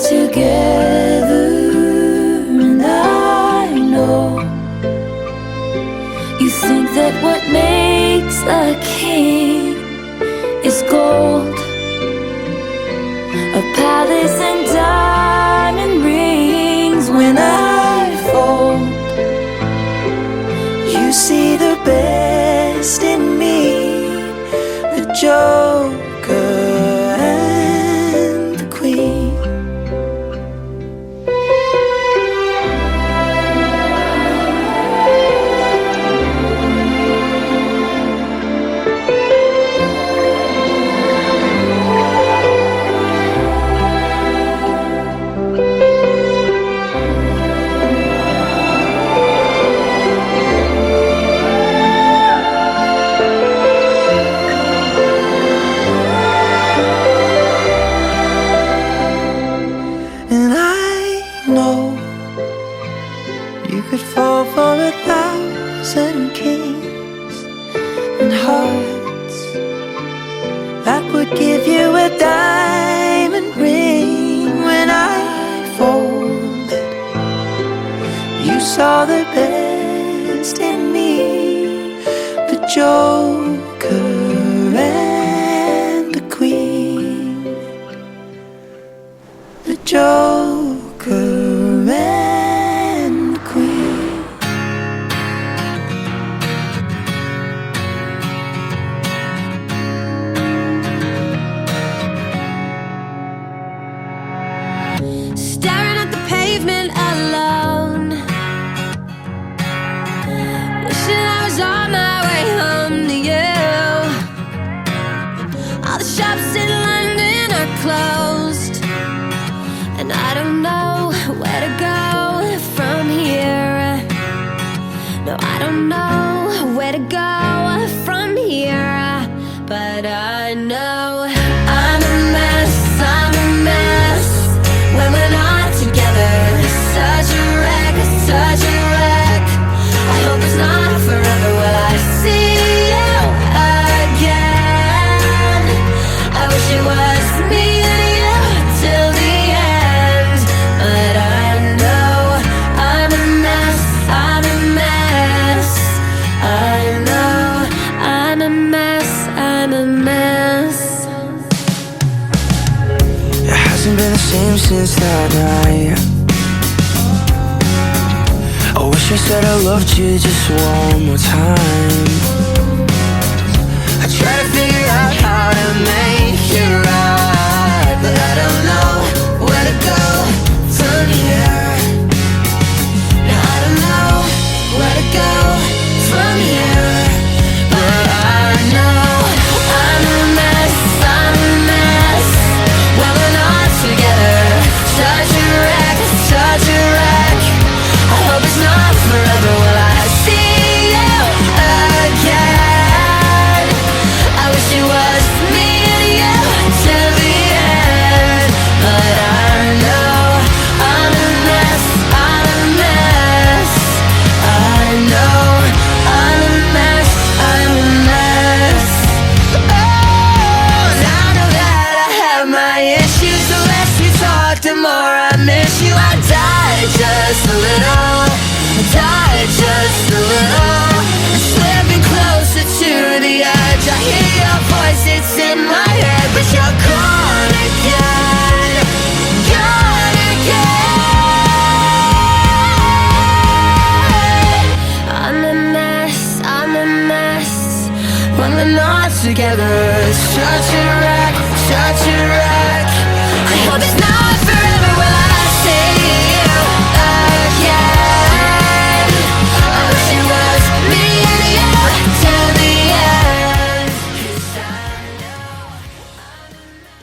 together, and I know you think that what makes a king is gold, a palace and diamond rings. When I fold, you see the best in me, the Joker and the Queen. You could fall for 1,000 kings and hearts that would give you a diamond ring. When I folded, you saw the best in me, the Joker and the Queen, the Joker and the Queen. Staring at the pavement alone, wishing I was on my way home to you. All the shops in London are closed, and I don't know where to go from here. No, I don't know where to go from here, but I know I'm a mess, I'm a mess when we're not together. Such a wreck, such a wreck. I hope it's not forever. Will I see you again? I wish it was me and you till the end, but I know I'm a mess, I'm a mess. I know I'm a mess, I'm a mess. It hasn't been the same since that night. I wish I said I loved you just one more time. I try to figure out how to make it right, but I don't know where to go from here. No, I don't know where to go from here, but I know I'm a mess, I'm a mess when we're not together. Such a wreck, such a wreck. I hope it's not forever. Will I see you again? I wish it was me and you till the end, but I know I'm a mess, I'm a mess. I know I'm a mess, I'm a mess. Oh, now that I have my issues, the less we talk, the more I miss you. I died just a little, I died just a little, slipping closer to the edge. I hear your voice, it's in my head, but you're gone again, gone again. I'm a mess, I'm a mess when we're not together. Such a